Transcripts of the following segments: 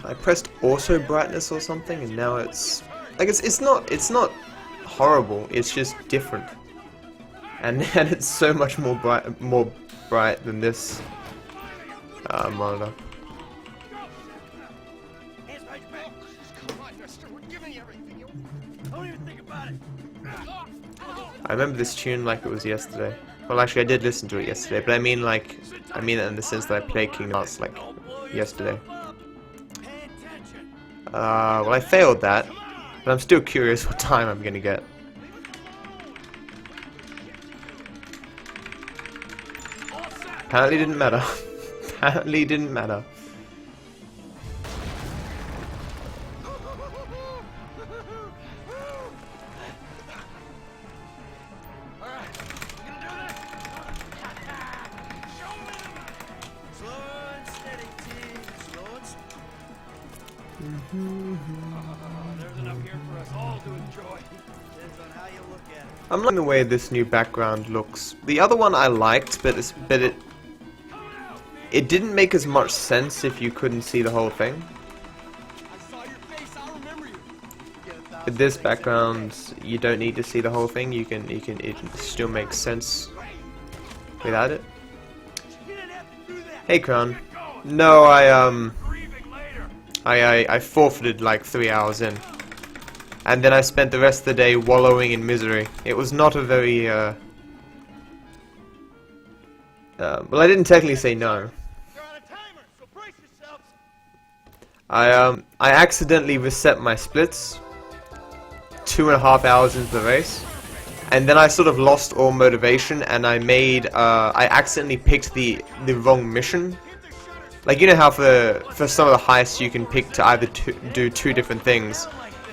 I pressed auto brightness or something, and now it's like it's not horrible. It's just different, and it's so much more bright than this monitor. I remember this tune like it was yesterday. Well, actually, I did listen to it yesterday, but I mean it in the sense that I played Kingdom Hearts like yesterday. Well, I failed that, but I'm still curious what time I'm gonna get. Apparently didn't matter. Apparently didn't matter. I'm liking the way this new background looks. The other one I liked, but it didn't make as much sense if you couldn't see the whole thing. With this background, you don't need to see the whole thing. It still makes sense without it. Hey, Crown. No, I forfeited like 3 hours in. And then I spent the rest of the day wallowing in misery. It was not a very, well, I didn't technically say no. I accidentally reset my splits 2.5 hours into the race. And then I sort of lost all motivation, and I accidentally picked the wrong mission. Like, you know how for some of the heists you can pick to either do two different things.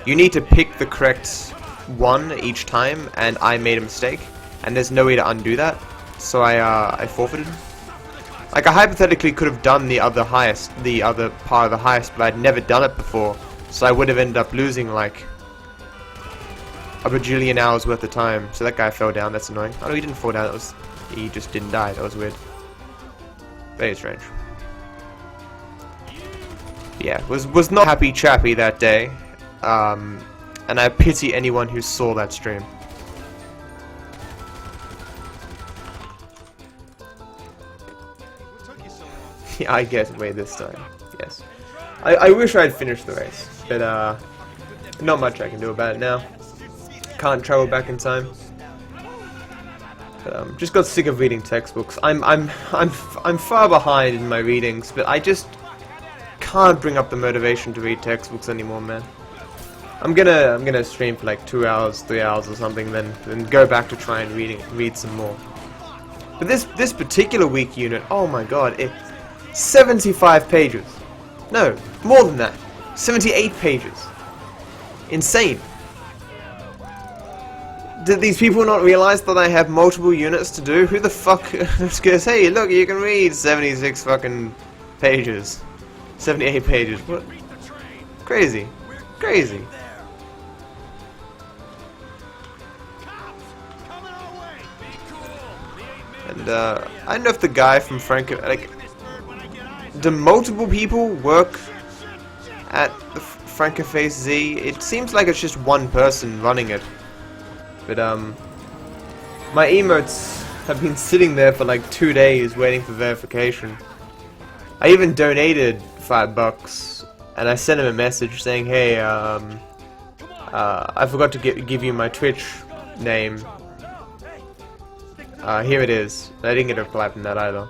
You need to pick the correct one each time, and I made a mistake, and there's no way to undo that, so I forfeited. Like, I hypothetically could have done the other heist, the other part of the heist, but I'd never done it before, so I would have ended up losing like a bajillion hours worth of time. So that guy fell down. That's annoying. Oh no, he didn't fall down. He just didn't die. That was weird. Very strange. Yeah, was not happy chappy that day. And I pity anyone who saw that stream. Yeah, I get away this time. Yes. I wish I'd finished the race, but not much I can do about it now. Can't travel back in time. Just got sick of reading textbooks. I'm far behind in my readings, but I just can't bring up the motivation to read textbooks anymore, man. I'm gonna stream for like 2 hours, 3 hours or something, then go back to try and read some more. But this particular week unit, oh my god, it's 75 pages. No, more than that. 78 pages. Insane. Did these people not realize that I have multiple units to do? Who the fuck goes, hey, look, you can read 76 fucking pages. 78 pages. What? Crazy. Crazy. And I don't know if the guy from do multiple people work at the FrankerFaceZ? It seems like it's just one person running it. But my emotes have been sitting there for like 2 days waiting for verification. I even donated $5, and I sent him a message saying, hey, I forgot to give you my Twitch name. Here it is. I didn't get a reply from that either.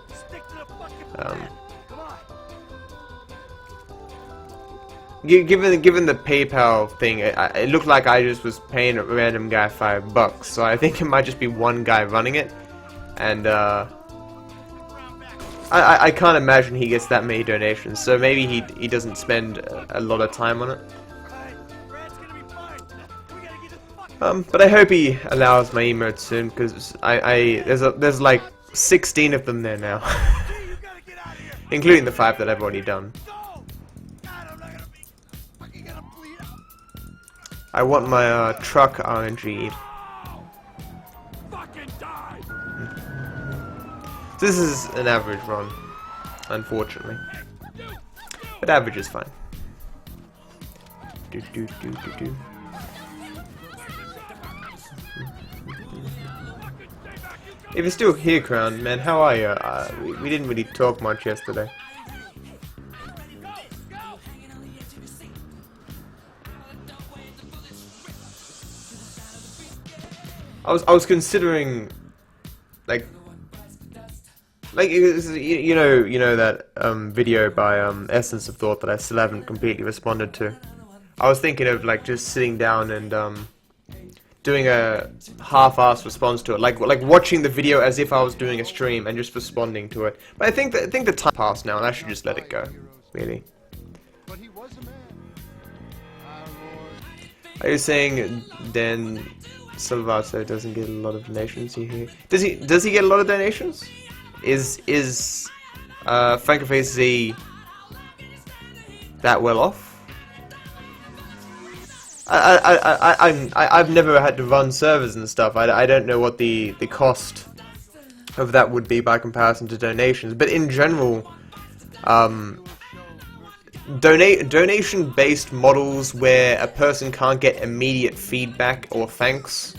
Given the PayPal thing, it looked like I just was paying a random guy $5, so I think it might just be one guy running it, and I can't imagine he gets that many donations, so maybe he doesn't spend a lot of time on it. But I hope he allows my emotes soon, because there's like 16 of them there now, including the 5 that I've already done. I want my truck RNG'd. This is an average run, unfortunately. But average is fine. If you're still here, Crown, man, how are you? We didn't really talk much yesterday. I was considering, like you know that video by Essence of Thought that I still haven't completely responded to. I was thinking of like just sitting down and doing a half-assed response to it, like watching the video as if I was doing a stream and just responding to it. But I think the time passed now, and I should just let it go. Really. Are you saying Dan Salvato doesn't get a lot of donations? You hear? Does he get a lot of donations? Is FrankerFaceZ that well off? I've never had to run servers and stuff. I don't know what the cost of that would be by comparison to donations. But in general, donation-based models where a person can't get immediate feedback or thanks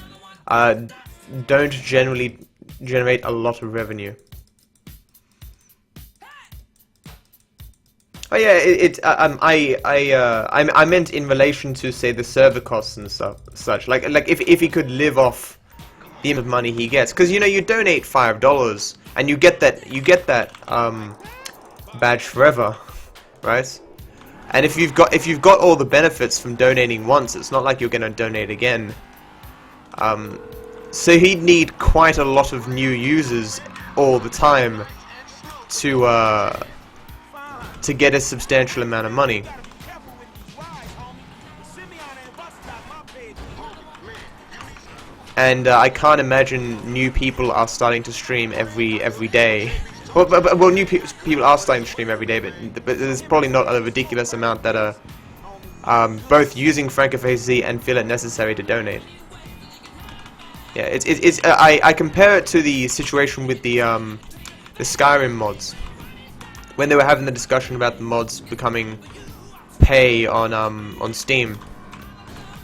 don't generally generate a lot of revenue. Oh yeah, I meant in relation to, say, the server costs and such. Like if he could live off the amount of money he gets, because you know you donate $5 and you get that badge forever, right? And if you've got all the benefits from donating once, it's not like you're gonna donate again. So he'd need quite a lot of new users all the time to get a substantial amount of money. And I can't imagine new people are starting to stream every day. Well, new people are starting to stream every day, but there's probably not a ridiculous amount that are both using FrankerFaceZ and feel it necessary to donate. Yeah, I compare it to the situation with the Skyrim mods. When they were having the discussion about the mods becoming pay on Steam,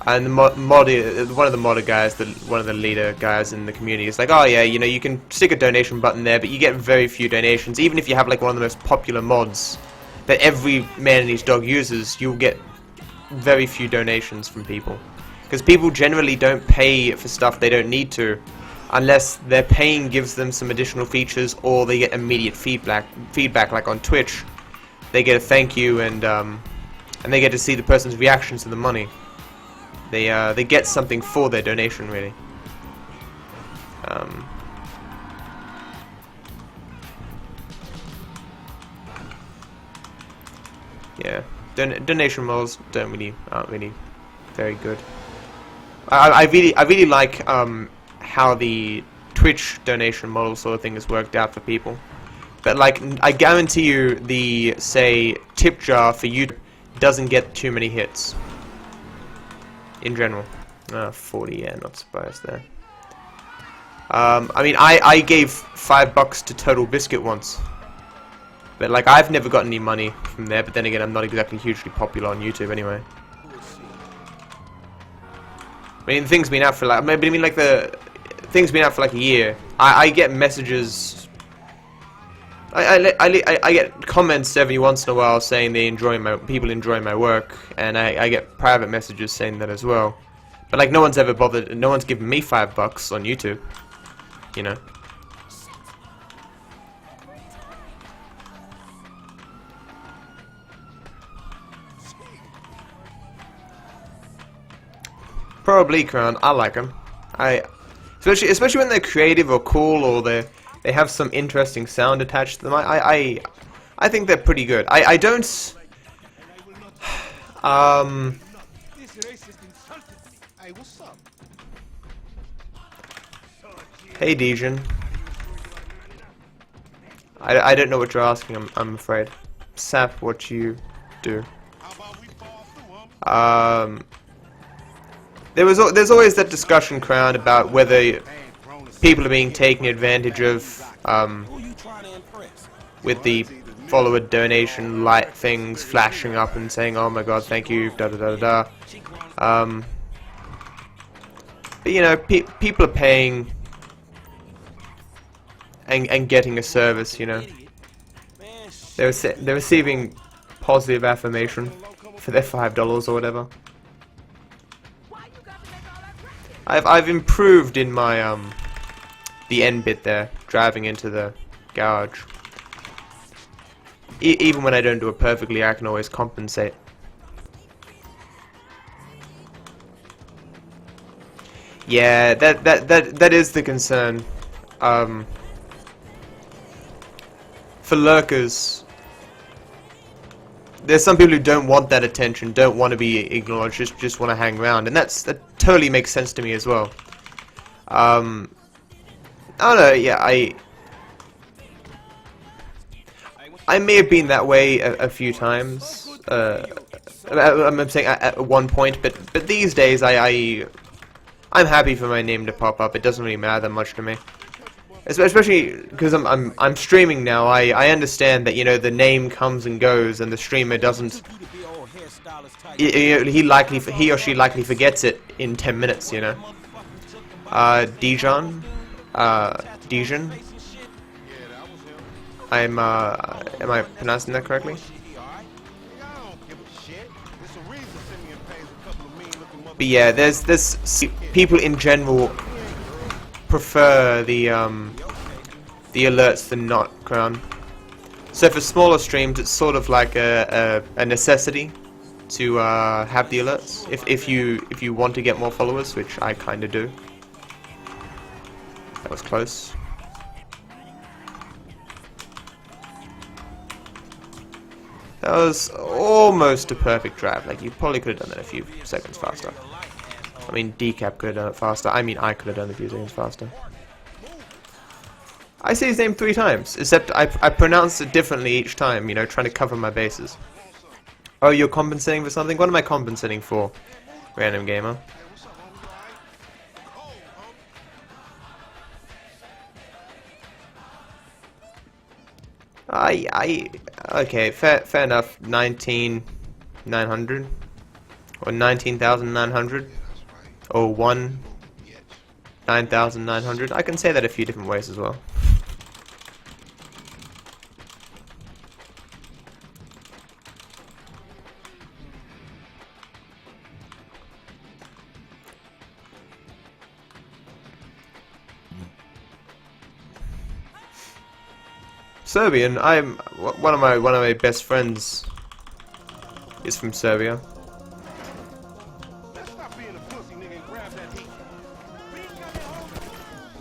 and the one of the modder guys, one of the leader guys in the community, is like, oh yeah, you know, you can stick a donation button there, but you get very few donations. Even if you have like one of the most popular mods that every man and his dog uses, you'll get very few donations from people, because people generally don't pay for stuff they don't need to, unless their paying gives them some additional features or they get immediate feedback like on Twitch. They get a thank you and they get to see the person's reactions to the money. They get something for their donation, really. Yeah, donation models aren't really very good. I really like how the Twitch donation model sort of thing has worked out for people. But like, I guarantee you the, say, tip jar for YouTube doesn't get too many hits. In general. 40, yeah, not surprised there. I mean, I gave $5 to Total Biscuit once. But like, I've never got any money from there, but then again, I'm not exactly hugely popular on YouTube anyway. I mean, the thing's been out for like, I mean, like the thing's been out for like a year. I get messages. I get comments every once in a while saying people enjoy my work, and I get private messages saying that as well. But like, no one's ever bothered. No one's given me $5 on YouTube. You know. Probably, Crown. I like them. Especially when they're creative or cool, or they have some interesting sound attached to them. I think they're pretty good. I don't. Hey, Dejan. I don't know what you're asking. I'm afraid. Sap, what you do. There's always that discussion, Crown, about whether people are being taken advantage of with the follower donation light things flashing up and saying, "Oh my God, thank you," da da da da da. But you know, people are paying and getting a service. You know, they're receiving positive affirmation for their $5 or whatever. I've improved in my the end bit there, driving into the garage. Even when I don't do it perfectly, I can always compensate. Yeah, that is the concern. For lurkers, there's some people who don't want that attention, don't want to be acknowledged, just want to hang around, and that totally makes sense to me as well. I don't know. Yeah, I may have been that way a few times. I'm saying at one point, but these days I'm happy for my name to pop up. It doesn't really matter that much to me, especially because I'm streaming now. I understand that, you know, the name comes and goes, and the streamer doesn't. He or she likely forgets it in 10 minutes. You know. Dijon. Am I pronouncing that correctly? But yeah, there's people in general prefer the alerts than not, Crown. So for smaller streams, it's sort of like a necessity to have the alerts if you want to get more followers, which I kind of do. That was close. That was almost a perfect drive. Like, you probably could have done that a few seconds faster. I mean, Decap could have done it faster. I mean, I could have done it a few seconds faster. I say his name 3 times, except I pronounce it differently each time, you know, trying to cover my bases. Oh, you're compensating for something? What am I compensating for, random gamer? Okay, fair enough. 19,900 or 19,900 or 9,900. I can say that a few different ways as well. Serbian. I'm one of my best friends is from Serbia.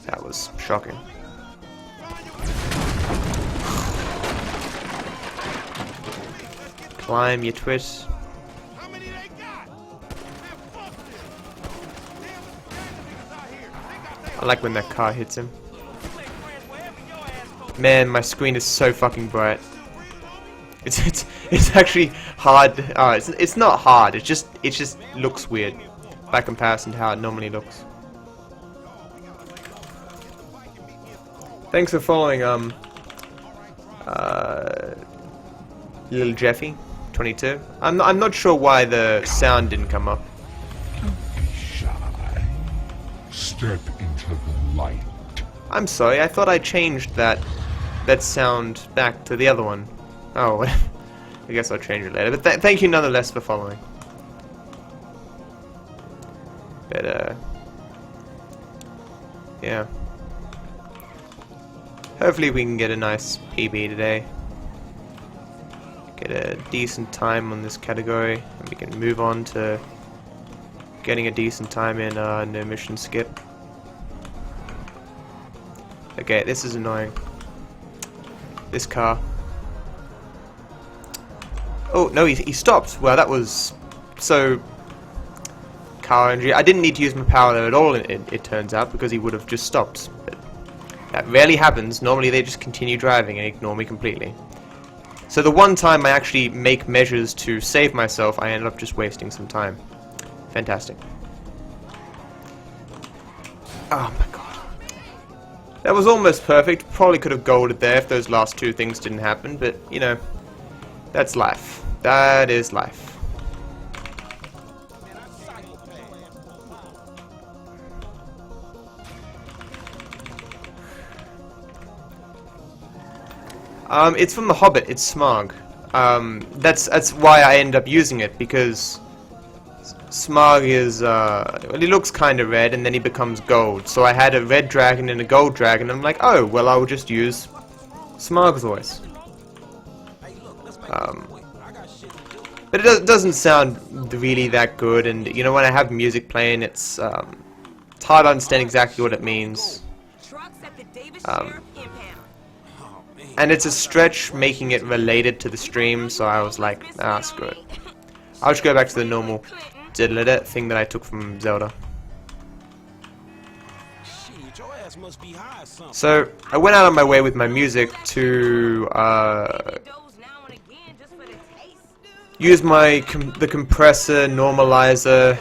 That was shocking. Climb, you twit. I like when that car hits him. Man, my screen is so fucking bright. It's actually hard. It's not hard. It just looks weird by comparison to how it normally looks. Thanks for following Little Jeffy 22. I'm not sure why the sound didn't come up. Don't be shy. Step into the light. I'm sorry. I thought I changed that sound back to the other one. Oh, I guess I'll change it later. But thank you nonetheless for following. But yeah. Hopefully we can get a nice PB today. Get a decent time on this category, and we can move on to getting a decent time in no mission skip. Okay, this is annoying. This car. Oh, no, he stopped. Well, that was so car injury. I didn't need to use my power there at all, it turns out, because he would have just stopped. But that rarely happens. Normally they just continue driving and ignore me completely. So the one time I actually make measures to save myself, I ended up just wasting some time. Fantastic. Oh my god. That was almost perfect. Probably could have golded there if those last two things didn't happen, but, you know, that's life. That is life. It's from The Hobbit. It's Smaug. That's why I end up using it, because Smaug is, well, he looks kind of red, and then he becomes gold. So I had a red dragon and a gold dragon, and I'm like, oh, well, I will just use Smaug's voice. But it doesn't sound really that good, and, you know, when I have music playing, it's hard to understand exactly what it means. And it's a stretch making it related to the stream, so I was like, ah, screw it. I'll just go back to the normal diddle-it thing that I took from Zelda. So, I went out on my way with my music to use the compressor, normalizer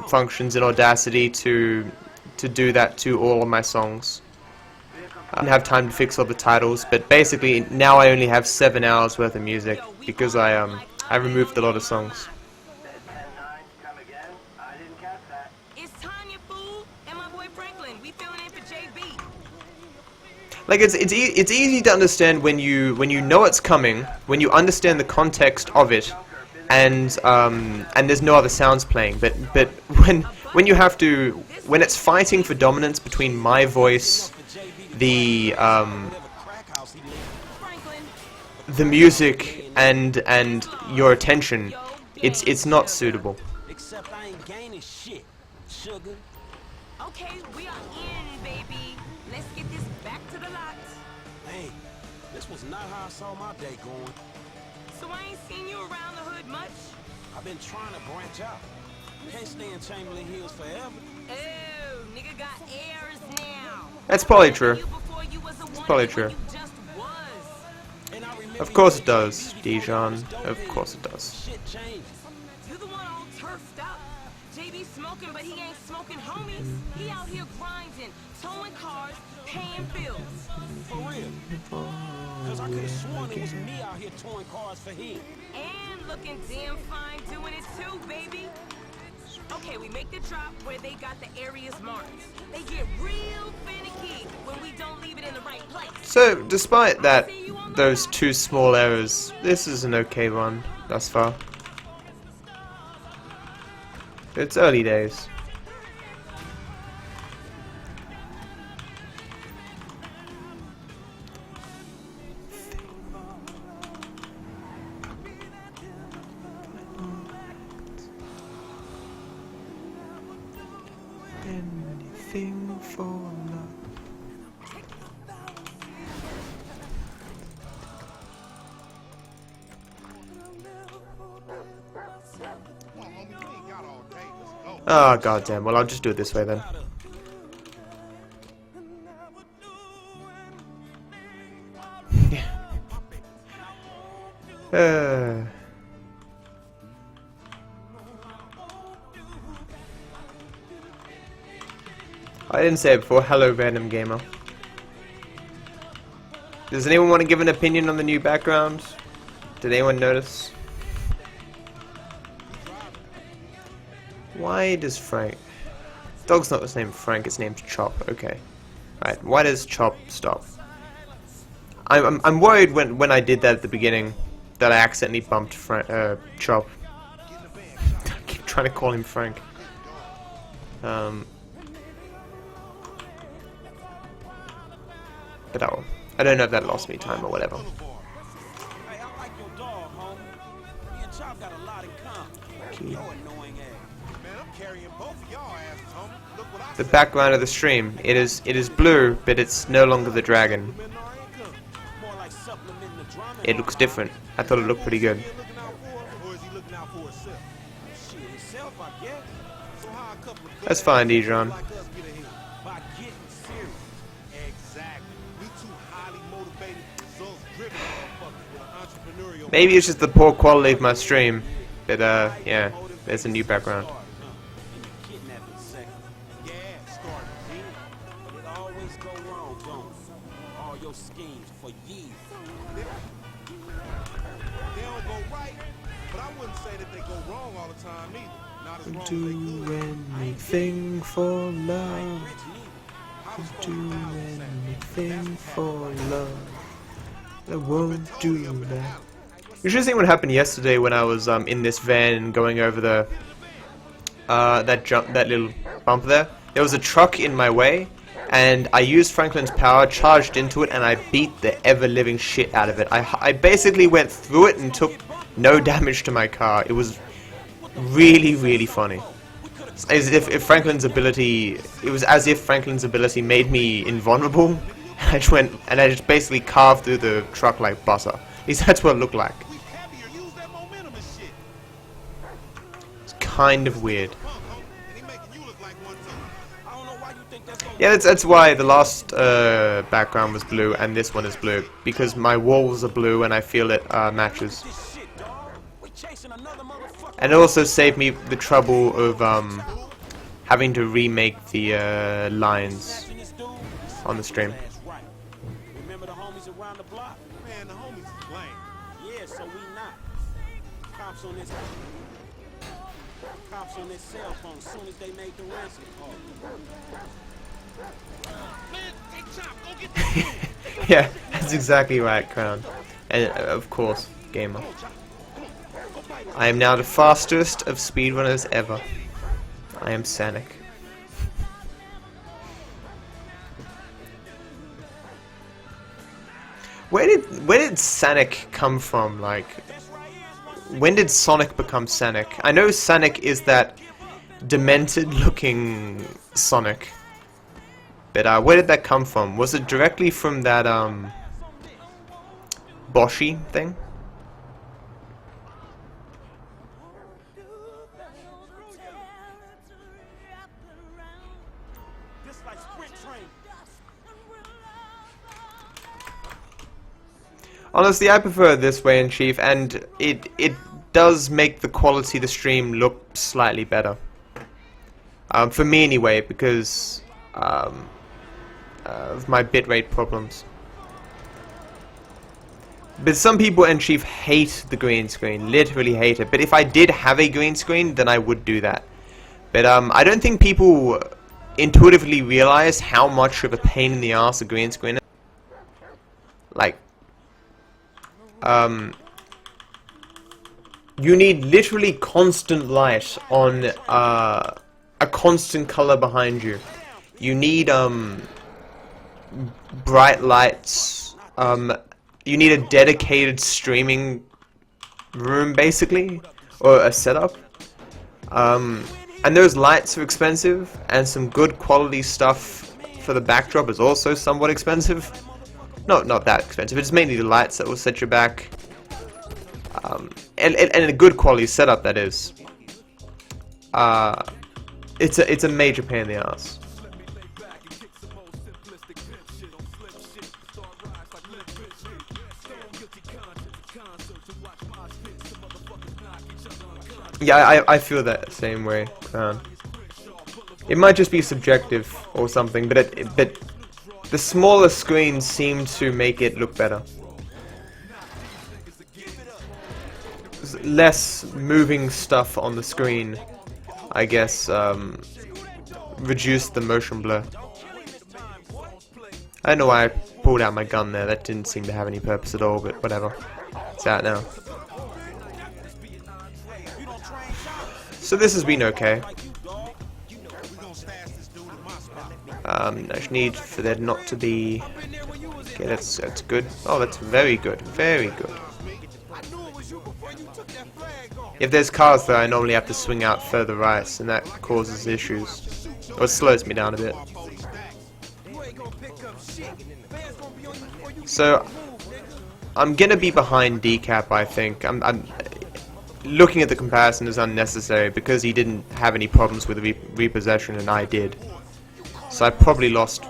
functions in Audacity to do that to all of my songs. I didn't have time to fix all the titles, but basically now I only have 7 hours worth of music because I removed a lot of songs. Like it's easy to understand when you know it's coming, when you understand the context of it, and there's no other sounds playing. But when you have to, when it's fighting for dominance between my voice, the music and your attention, it's not suitable. Okay, we are in, baby. Let's get this back to the lot. Hey, this was not how I saw my day going. So I ain't seen you around the hood much? I've been trying to branch out. Can't stay in Chamberlain Hills forever. Oh, nigga got airs now. That's probably true. It's probably true. Of course it does, Dijon. Of course it does. Shit changed. You the one all turfed up. JB smoking, but he ain't smoking homies. He out here grinding, towing cars, paying bills. For real. Cause I could have sworn it was me out here towing cars for him. And looking damn fine doing it too, baby. Okay, we make the drop where they got the areas marked. They get real finicky when we don't leave it in the right place. So, despite that, those two small errors, this is an okay run thus far. It's early days. Anything for love. Oh, goddamn. Well, I'll just do it this way then. I didn't say it before. Hello, random gamer. Does anyone want to give an opinion on the new background? Did anyone notice? Why does Frank... Dog's not his name Frank, his name's Chop. Okay. Right, why does Chop stop? I'm worried when I did that at the beginning that I accidentally bumped Chop. I keep trying to call him Frank. But oh, I don't know if that lost me time or whatever. Hey, I like your dog, homie. Me and Chop got a lot in common. Yo, annoying ass. Man, I'm carrying both of y'all asses, homie. Look what I The background of the stream, it is blue, but it's no longer the dragon. more like supplementing the drama. It looks different. I thought it looked pretty good. Looking out for him, or is he looking out for himself? Shit, himself, I guess. So how a couple of That's fine, Dijon. like us get ahead? By getting serious. Exactly. We too highly motivated, results-driven motherfuckers with an entrepreneurial. Maybe it's just the poor quality of my stream, but yeah, there's a new background. Kidnapping second. Yeah, starting then. But it always goes schemes for years. They don't go right, but I wouldn't say that they go wrong all the time either. Not as wrong as they Do could. anything for love. Rich neither. I was Do told anything for love. I won't do that. You should have seen what happened yesterday when I was in this van going over the that little bump there. There was a truck in my way, and I used Franklin's power, charged into it, and I beat the ever-living shit out of it. I basically went through it and took no damage to my car. It was really, really funny. As if Franklin's ability, it was as if Franklin's ability made me invulnerable. I just went and I just basically carved through the truck like butter. At least that's what it looked like. heavier, use that momentum and shit. It's kind of weird. And he making you look like one too. I don't know why you think that's gonna Yeah, that's why the last background was blue and this one is blue, because my walls are blue and I feel it matches. this shit, dog. We chasing another motherfucker. And it also saved me the trouble of having to remake the lines Snatching this dude. on the stream. That's right. Remember the homies around the block? Man, the homies is lame. Yeah, so we not. Cops on this cell phone as soon as they made the ransom call. Man, hey Chop, go get that. Yeah, that's exactly right, Crown. And of course, Gamer. I am now the fastest of speedrunners ever. I am Sanic. Where did Sanic come from? Like, when did Sonic become Sanic? I know Sanic is that demented-looking Sonic, but where did that come from? Was it directly from that Boshi thing? This like sprint train. Honestly, I prefer it this way in Chief, and it does make the quality of the stream look slightly better. For me anyway, because of my bitrate problems. But some people in Chief hate the green screen, literally hate it. But if I did have a green screen, then I would do that. But I don't think people intuitively realize how much of a pain in the ass a green screen is. Like, you need literally constant light on a constant color behind you. You need bright lights. You need a dedicated streaming room, basically, or a setup. And those lights are expensive, and some good quality stuff for the backdrop is also somewhat expensive. No, not that expensive. It's mainly the lights that will set you back. And a good quality setup, that is. It's a major pain in the ass. Yeah, I feel that same way. It might just be subjective or something, but the smaller screens seem to make it look better. Less moving stuff on the screen, I guess, reduce the motion blur. I don't know why I pulled out my gun there. That didn't seem to have any purpose at all, but whatever. It's out now. So this has been okay. I just need for there not to be... Okay, that's good. Oh, that's very good. Very good. If there's cars there, I normally have to swing out further right, and that causes issues. Or it slows me down a bit. So, I'm gonna be behind Decap, I think. I'm looking at the comparison is unnecessary because he didn't have any problems with repossession and I did. So I probably lost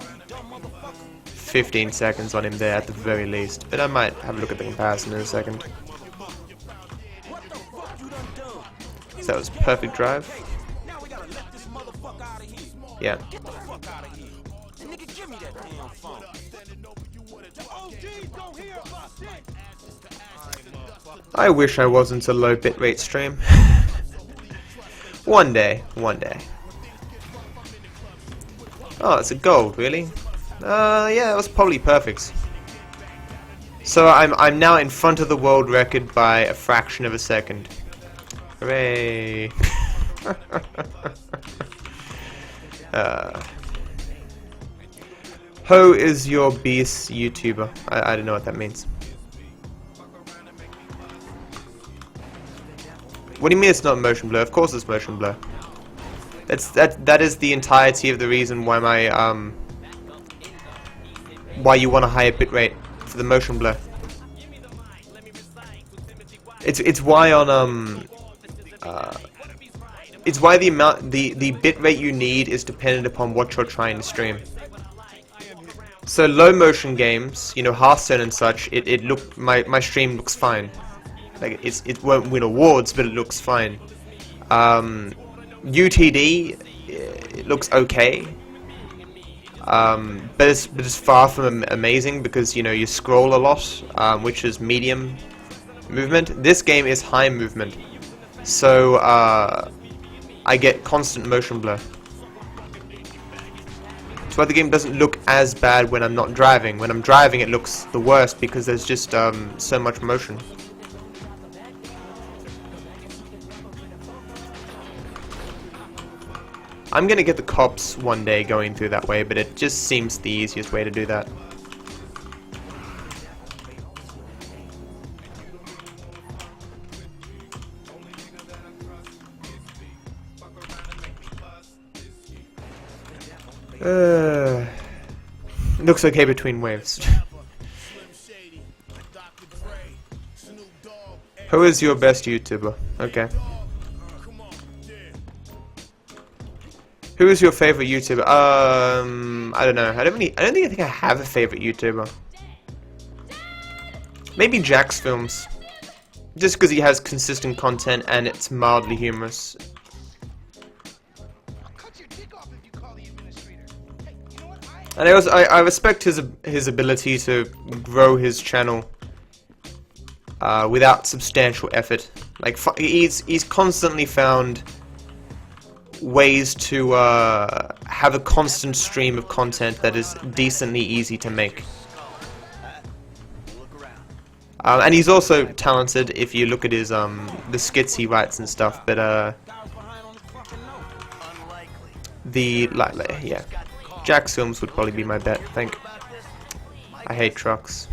15 seconds on him there at the very least. But I might have a look at the comparison in a second. So that was perfect drive. Yeah. I wish I wasn't a low bitrate stream. One day, one day. Oh, it's a gold, really? Yeah, that was probably perfect. So I'm now in front of the world record by a fraction of a second. Hooray! Ho is your beast YouTuber. I don't know what that means. What do you mean it's not motion blur? Of course it's motion blur. That is the entirety of the reason why my why you want a higher bitrate for the motion blur. It's why on it's why the bitrate you need is dependent upon what you're trying to stream. So low motion games, you know, Hearthstone and such, my stream looks fine. Like it won't win awards, but it looks fine. UTD, it looks okay. But it's far from amazing because, you know, you scroll a lot, which is medium movement. This game is high movement, so I get constant motion blur. That's why the game doesn't look as bad when I'm not driving. When I'm driving, it looks the worst because there's just so much motion. I'm gonna get the cops one day going through that way, but it just seems the easiest way to do that. Looks okay between waves. Who is your best YouTuber? Okay. Who is your favorite YouTuber? I don't know. I don't think I have a favorite YouTuber. Maybe Jack's Films, just because he has consistent content and it's mildly humorous. And I respect his ability to grow his channel without substantial effort. Like he's constantly found ways to have a constant stream of content that is decently easy to make. And he's also talented if you look at his the skits he writes and stuff. But yeah. Jack's Films would probably be my bet, I think. I hate trucks.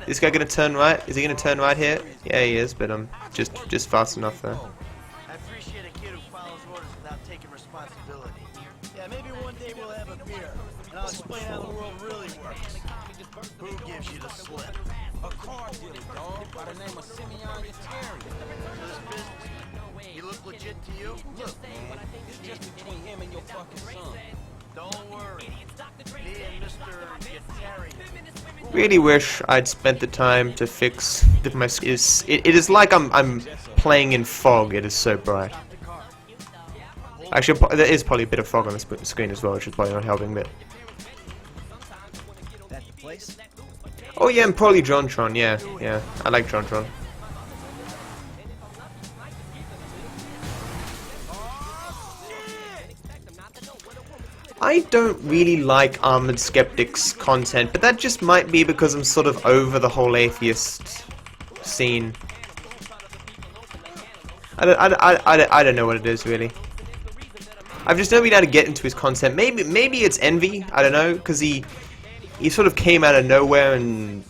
This guy gonna turn right? Is he gonna turn right here? Yeah, he is, but just fast enough there. I appreciate a kid who follows orders without taking responsibility. Yeah, maybe one day we'll have a beer, and I'll explain how the world really works. Who gives you the slip? A car dealer, dog, by the name of Simeon Yatari. So this business, he look legit to you? Look, man, it's just between him and your fucking son. Don't worry. Me and Mr. Yatari. Really wish I'd spent the time to fix my it is like I'm playing in fog. It is so bright. Actually, there is probably a bit of fog on the screen as well, which is probably not helping. But That the place? oh yeah, and probably JonTron. Yeah, I like JonTron. I don't really like Armored Skeptic's content, but that just might be because I'm sort of over the whole atheist scene. I don't know what it is really. I've just never been able to get into his content. Maybe it's envy. I don't know, because he sort of came out of nowhere and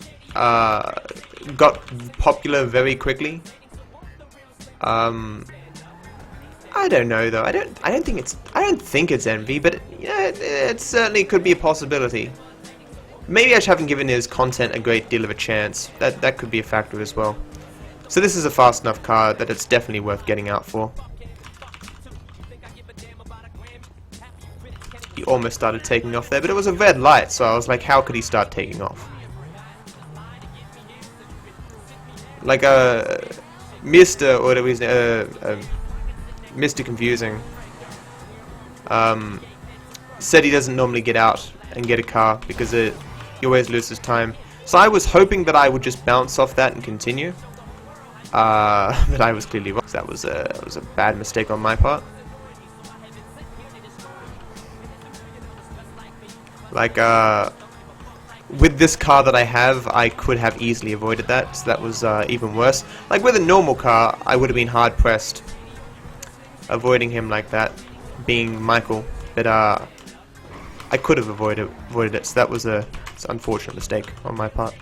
got popular very quickly. I don't know though. I don't think it's envy, but yeah, it certainly could be a possibility. Maybe I just haven't given his content a great deal of a chance. That could be a factor as well. So this is a fast enough car that it's definitely worth getting out for. He almost started taking off there, but it was a red light, so I was like, how could he start taking off? Like Mr. or whatever his name, Mr. Confusing said he doesn't normally get out and get a car because he always loses time. So I was hoping that I would just bounce off that and continue. But I was clearly wrong. That was a bad mistake on my part. Like, with this car that I have, I could have easily avoided that, so that was even worse. Like, with a normal car, I would have been hard-pressed avoiding him like that, being Michael, but I could have avoided it, so that was an unfortunate mistake on my part.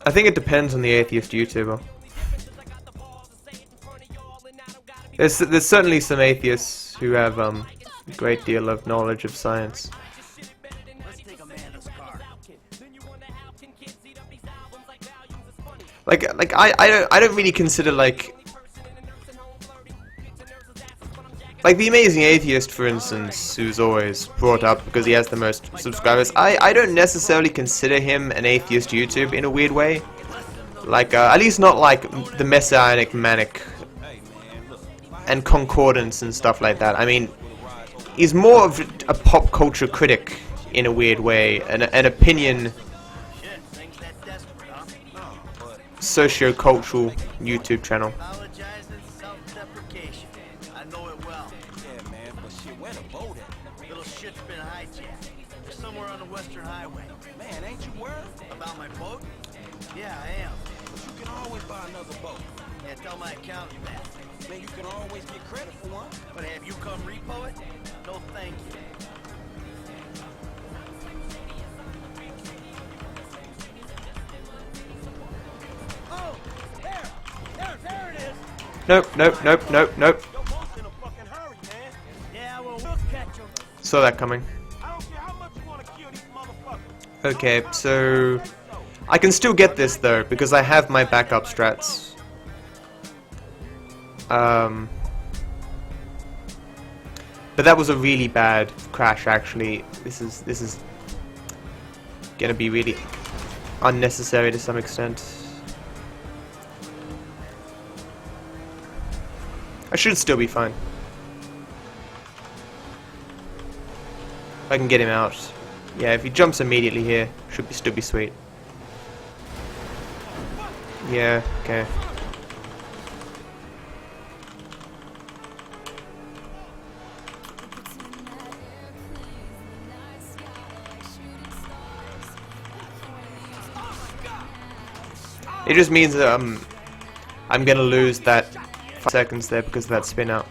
I think it depends on the atheist YouTuber. There's certainly some atheists who have a great deal of knowledge of science. Like I don't really consider like the Amazing Atheist, for instance, who's always brought up because he has the most subscribers. I don't necessarily consider him an atheist YouTube in a weird way. Like, at least not like the Messianic Manic and Concordance and stuff like that. I mean, he's more of a pop culture critic in a weird way, an opinion socio-cultural YouTube channel. Little shit's been hijacked. They're somewhere on the Western Highway. Man, ain't you worried? About my boat? Yeah, I am. You can always buy another boat. Yeah, tell my accountant that. Man, you can always get credit for one. But have you come repo it? No, thank you. Oh, there it is. Nope. Your boat's in a fucking hurry, man. Yeah, well, we'll catch him. Saw that coming. I don't care how much you want to kill these motherfuckers. Okay, so I can still get this though because I have my backup strats. But that was a really bad crash actually. This is gonna be really unnecessary to some extent. I should still be fine. If I can get him out. Yeah, if he jumps immediately here, should still be sweet. Yeah, okay. It just means that I'm gonna lose that 5 seconds there because of that spin out.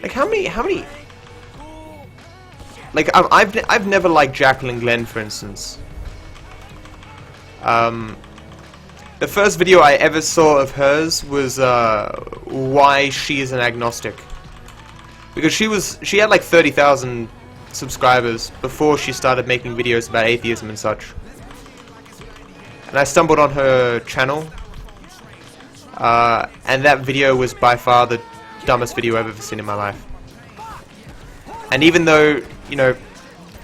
Like how many? Like I've never liked Jacqueline Glenn, for instance. The first video I ever saw of hers was why she is an agnostic. Because she had like 30,000 subscribers before she started making videos about atheism and such. And I stumbled on her channel, and that video was by far the dumbest video I've ever seen in my life. And even though, you know,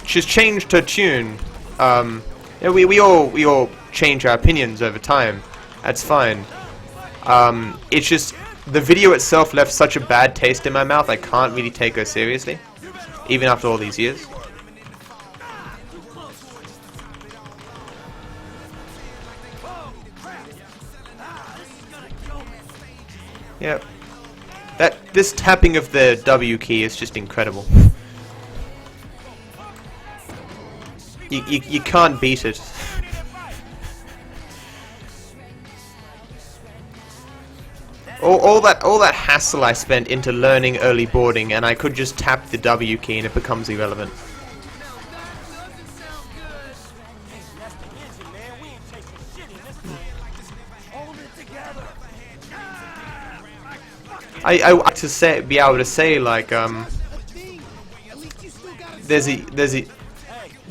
she's changed her tune, you know, we all change our opinions over time. That's fine. It's just the video itself left such a bad taste in my mouth. I can't really take her seriously, even after all these years. Yep. This tapping of the W key is just incredible. You can't beat it. All that hassle I spent into learning early boarding, and I could just tap the W key and it becomes irrelevant. I want to be able to say like there's a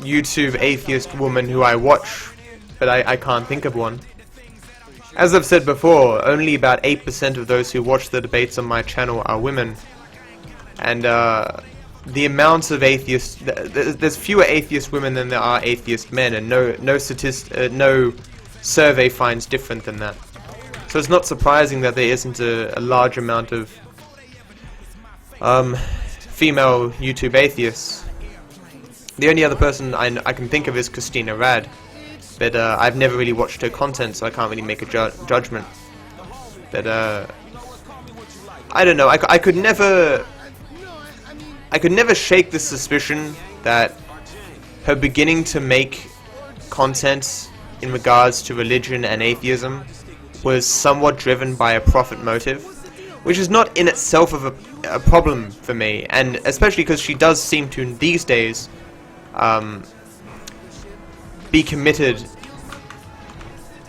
YouTube atheist woman who I watch, but I can't think of one. As I've said before, only about 8% of those who watch the debates on my channel are women, and the amount of atheists, there's fewer atheist women than there are atheist men, and no survey finds different than that. So it's not surprising that there isn't a large amount of female YouTube atheists. The only other person I can think of is Christina Rad, but I've never really watched her content, so I can't really make a judgment. But I don't know. I could never shake the suspicion that her beginning to make content in regards to religion and atheism was somewhat driven by a profit motive, which is not in itself of a problem for me, and especially because she does seem to these days be committed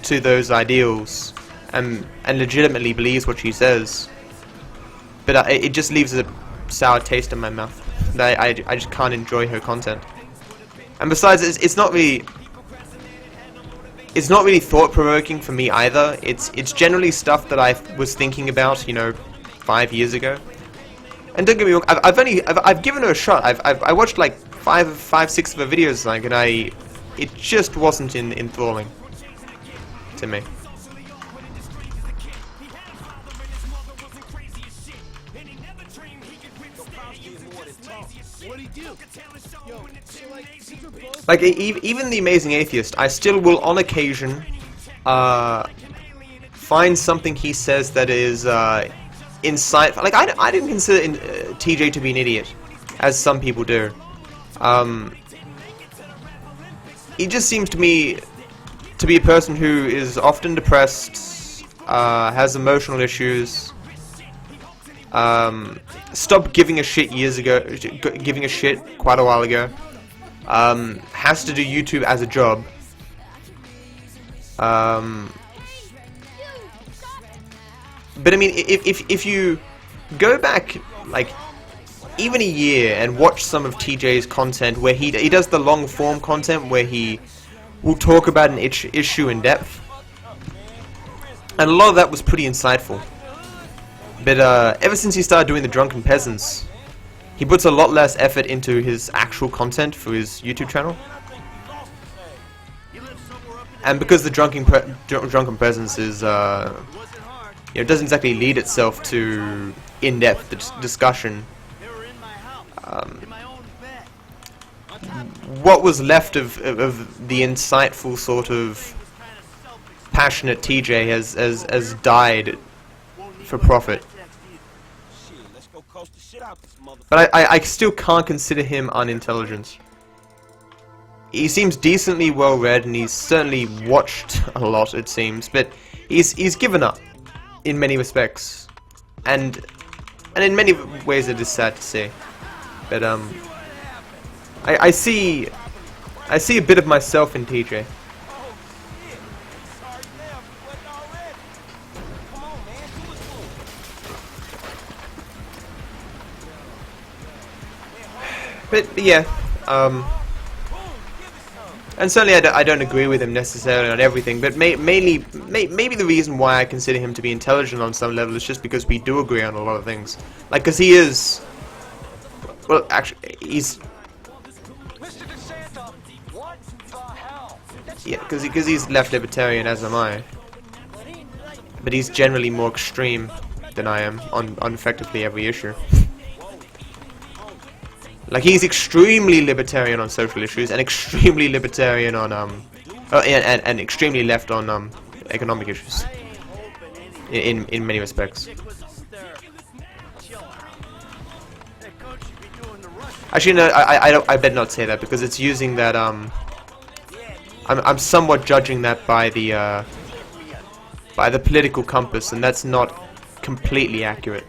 to those ideals and legitimately believes what she says. But it just leaves a sour taste in my mouth. I just can't enjoy her content. And besides, it's not really thought-provoking for me either. It's generally stuff that I was thinking about, you know, 5 years ago. And don't get me wrong, I've given her a shot. I watched like 6 of her videos, like, and it just wasn't enthralling to me. Like, even the Amazing Atheist, I still will on occasion find something he says that is insightful. Like, I didn't consider TJ to be an idiot, as some people do. He just seems to me to be a person who is often depressed, has emotional issues, stopped giving a shit quite a while ago, has to do YouTube as a job, but I mean, if you go back like even a year and watch some of TJ's content, where he does the long form content where he will talk about an issue in depth, and a lot of that was pretty insightful. But ever since he started doing the Drunken Peasants, he puts a lot less effort into his actual content for his YouTube channel. And because the Drunken Peasants is, you know, doesn't exactly lead itself to in-depth discussion, what was left of the insightful sort of passionate TJ has died for profit. But I still can't consider him unintelligent. He seems decently well read, and he's certainly watched a lot, it seems, but he's given up in many respects, and in many ways it is sad to see. But I see a bit of myself in TJ. But yeah, and certainly I don't agree with him necessarily on everything, but maybe the reason why I consider him to be intelligent on some level is just because we do agree on a lot of things. Like, because he is, well, actually, he's, yeah, because he's left libertarian, as am I, but he's generally more extreme than I am on effectively every issue. Like, he's extremely libertarian on social issues, and extremely libertarian on and extremely left on economic issues. In many respects. Actually, no, I better not say that, because it's using that I'm somewhat judging that by the political compass, and that's not completely accurate.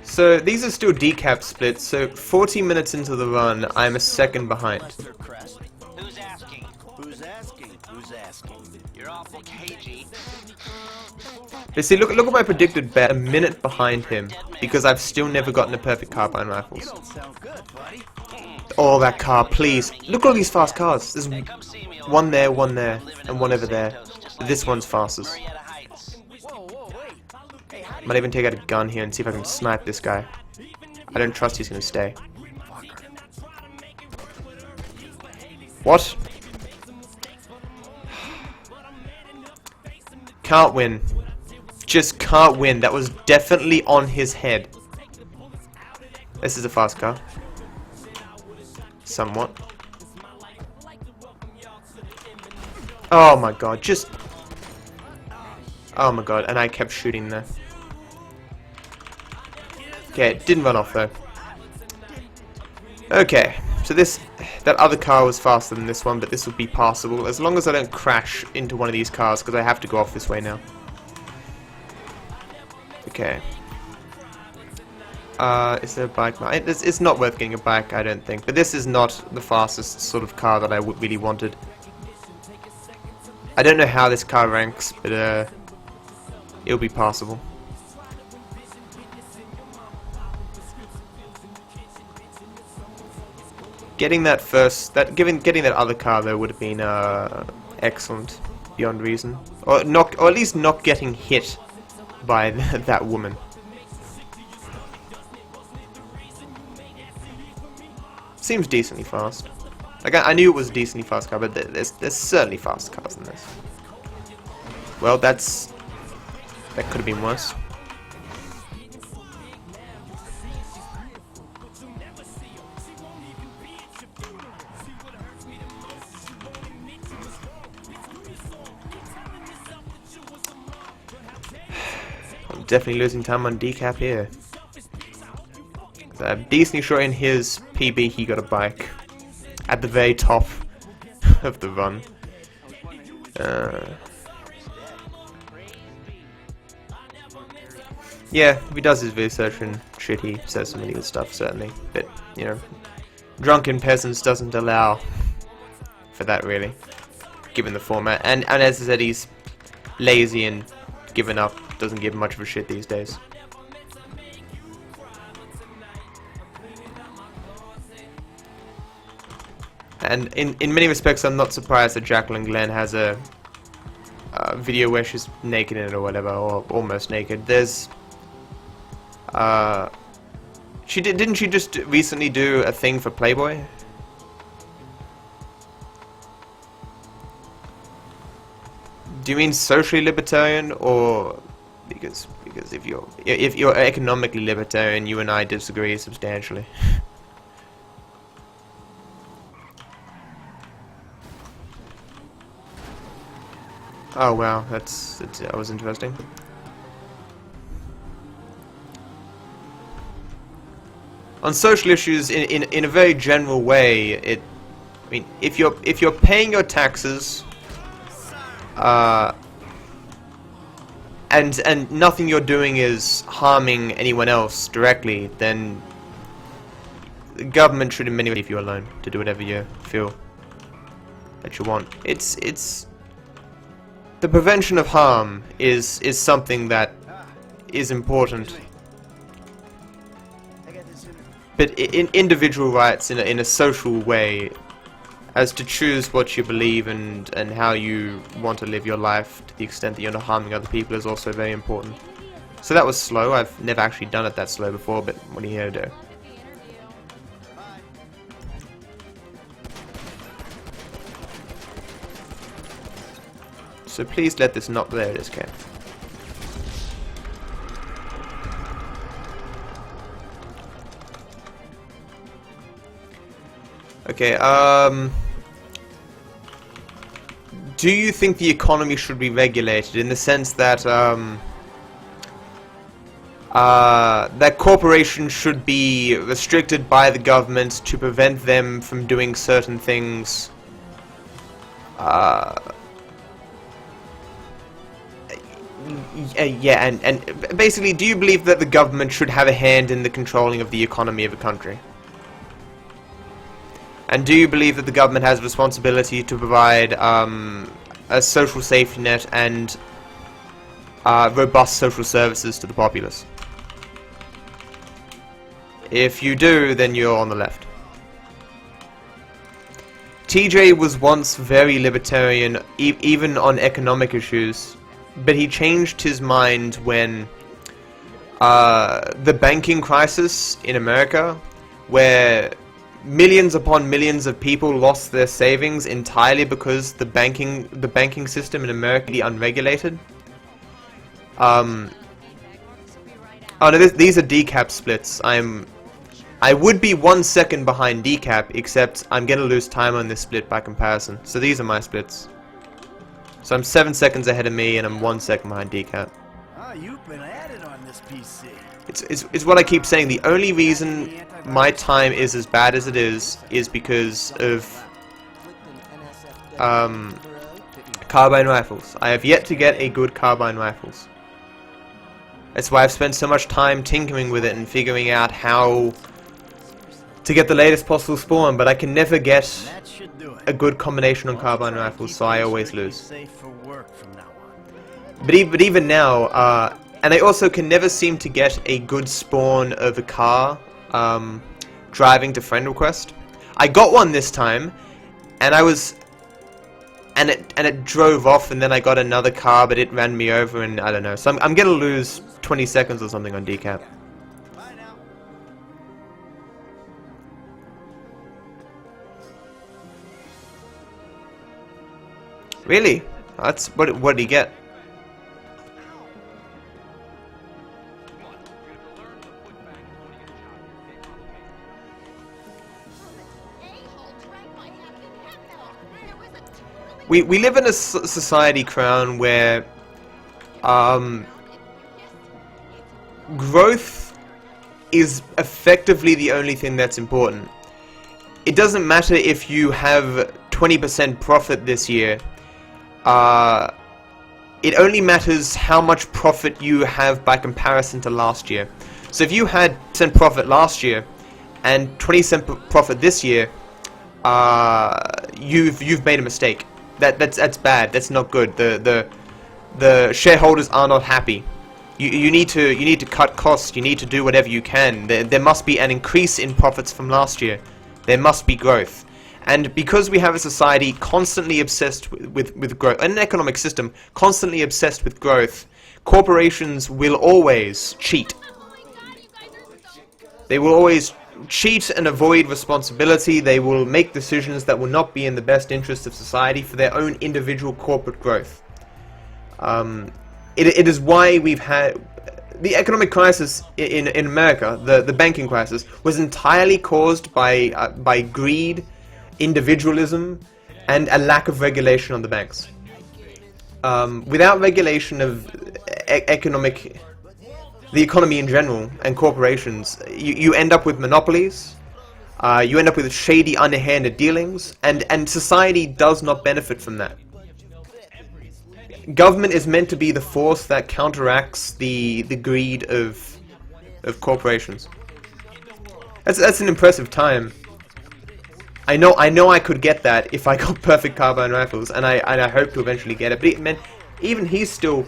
So these are still decap splits, so 40 minutes into the run, I'm a second behind. Who's asking? Who's asking? Who's asking? You're awful cagey. But see, look at my predicted bet a minute behind him, because I've still never gotten a perfect carbine rifles. Don't sound good, buddy. Oh, that car, please. Look at all these fast cars. There's one there, and one over there. But this one's fastest. Whoa, whoa, wait. Hey, how do Might even take out a gun here and see if I can snipe this guy. I don't trust he's gonna stay. What? Can't win. Just can't win. That was definitely on his head. This is a fast car. Somewhat. Oh my god, just... Oh my god, and I kept shooting there. Okay, it didn't run off though. Okay, so that other car was faster than this one, but this would be passable as long as I don't crash into one of these cars, because I have to go off this way now. Okay. Is there a bike now? It's not worth getting a bike, I don't think. But this is not the fastest sort of car that I really wanted. I don't know how this car ranks, but it'll be passable. Getting that getting that other car though would have been excellent, beyond reason, or at least not getting hit by that woman. Seems decently fast. Like I knew it was a decently fast car, but there's certainly faster cars than this. Well, that could have been worse. I'm definitely losing time on decap here. I'm decently sure in his PB he got a bike at the very top of the run. Yeah, if he does his research and shit, he says some really good stuff, certainly. But, you know, Drunken Peasants doesn't allow for that, really, given the format. And as I said, he's lazy and given up, doesn't give much of a shit these days. And in many respects, I'm not surprised that Jacqueline Glenn has a video where she's naked in it or whatever, or almost naked. There's didn't she just recently do a thing for Playboy? Do you mean socially libertarian, or because if you're economically libertarian, you and I disagree substantially. Oh wow, that was interesting. On social issues, in a very general way, I mean, if you're paying your taxes, and nothing you're doing is harming anyone else directly, then the government should in many ways leave you alone to do whatever you feel that you want. It's the prevention of harm is something that is important. But in individual rights, in a social way, as to choose what you believe and how you want to live your life to the extent that you're not harming other people, is also very important. So that was slow. I've never actually done it that slow before, but what are you here to do? So please let this not... There it is, okay. Okay, do you think the economy should be regulated in the sense that, that corporations should be restricted by the government to prevent them from doing certain things, yeah, and basically, do you believe that the government should have a hand in the controlling of the economy of a country? And do you believe that the government has a responsibility to provide a social safety net and robust social services to the populace. If you do, then you're on the left. TJ was once very libertarian, even on economic issues, but he changed his mind when the banking crisis in America, where millions upon millions of people lost their savings entirely because the banking system in America is unregulated. Oh no, these are decap splits. I would be 1 second behind decap, except I'm gonna lose time on this split by comparison. So these are my splits. So I'm 7 seconds ahead of me, and I'm 1 second behind decap. Ah, you've been at it on this PC. It's what I keep saying. The only reason my time is as bad as it is because of carbine rifles. I have yet to get a good carbine rifles. That's why I've spent so much time tinkering with it and figuring out how to get the latest possible spawn, but I can never get a good combination on carbine rifles, so I always lose. But even now, and I also can never seem to get a good spawn of a car driving to friend request. I got one this time, and it drove off, and then I got another car, but it ran me over, and I don't know. So I'm gonna lose 20 seconds or something on decap. Really? That's what did he get? We live in a society, Crown, where growth is effectively the only thing that's important. It doesn't matter if you have 20% profit this year. It only matters how much profit you have by comparison to last year. So if you had 10% profit last year and 20% profit this year, you've made a mistake. That's bad. That's not good. The shareholders are not happy. You need to cut costs. You need to do whatever you can. There must be an increase in profits from last year. There must be growth. And because we have a society constantly obsessed with growth, an economic system constantly obsessed with growth, corporations will always cheat. They will always cheat and avoid responsibility. They will make decisions that will not be in the best interest of society for their own individual corporate growth. It is why we've had the economic crisis in America. The banking crisis was entirely caused by greed, individualism, and a lack of regulation on the banks. Without regulation of the economy in general and corporations, you end up with monopolies, you end up with shady, underhanded dealings, and society does not benefit from that. Government is meant to be the force that counteracts the greed of corporations. That's an impressive time. I know I could get that if I got perfect carbine rifles, and I hope to eventually get it. But man, even he's still.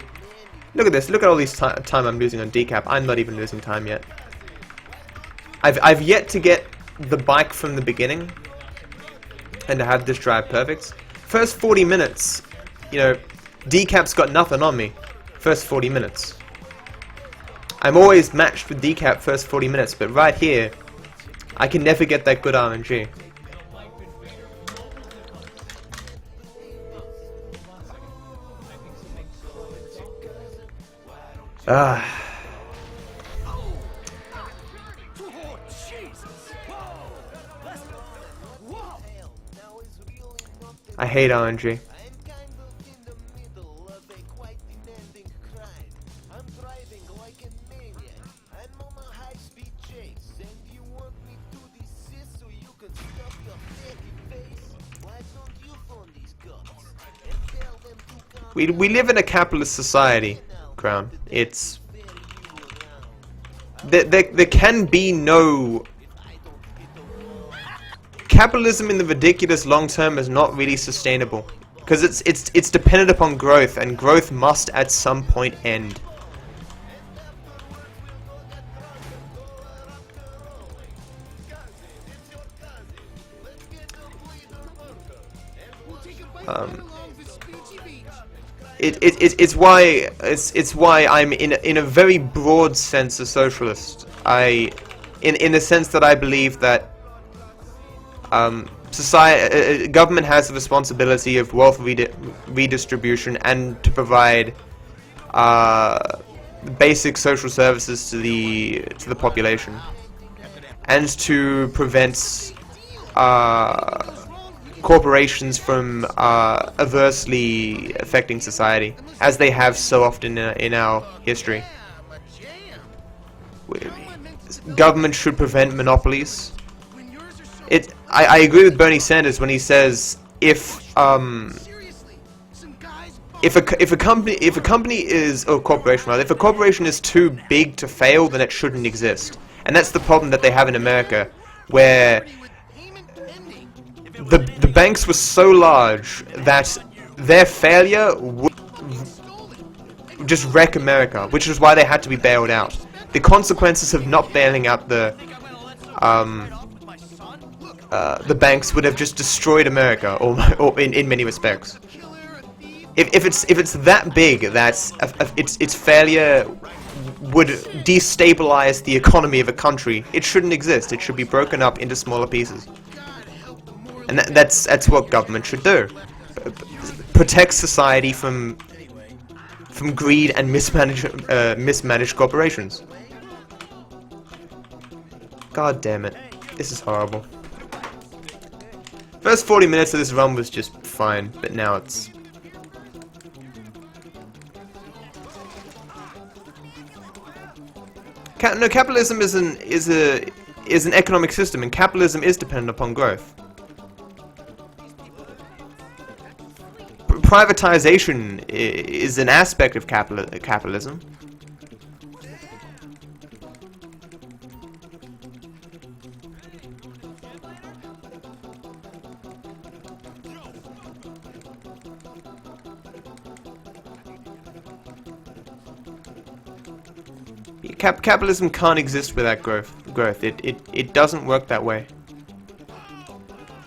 Look at this. Look at all this time I'm losing on decap. I'm not even losing time yet. I've yet to get the bike from the beginning, and to have this drive perfect. First 40 minutes, you know, decap's got nothing on me. First 40 minutes. I'm always matched with decap first 40 minutes, but right here, I can never get that good RNG. I hate RNG. We live in a capitalist society, Crown. It's there can be no capitalism in the ridiculous long term is not really sustainable. because it's dependent upon growth, and growth must at some point end. It's why I'm in a very broad sense a socialist. In the sense that I believe that government has the responsibility of wealth redistribution and to provide basic social services to the population, and to prevent corporations from adversely affecting society, as they have so often in our history. Government should prevent monopolies. I agree with Bernie Sanders when he says if a company is, or corporation rather, if a corporation is too big to fail, then it shouldn't exist. And that's the problem that they have in America, where the banks were so large that their failure would just wreck America, which is why they had to be bailed out. The consequences of not bailing out the banks would have just destroyed America, or in many respects. If it's that big that its failure would destabilize the economy of a country, it shouldn't exist. It should be broken up into smaller pieces. And that's what government should do. Protect society from greed and mismanaged corporations. God damn it. This is horrible. First 40 minutes of this run was just fine, but now it's... No, capitalism is an economic system, and capitalism is dependent upon growth. Privatization is an aspect of capitalism. Capitalism can't exist without growth. It doesn't work that way.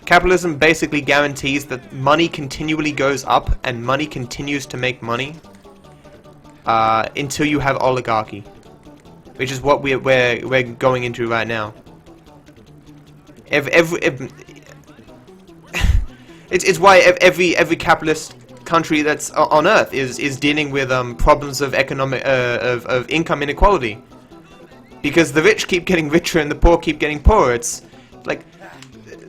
Capitalism basically guarantees that money continually goes up and money continues to make money until you have oligarchy, which is what we're going into right now. It's why every capitalist country that's on Earth is dealing with problems of of income inequality, because the rich keep getting richer and the poor keep getting poorer. It's like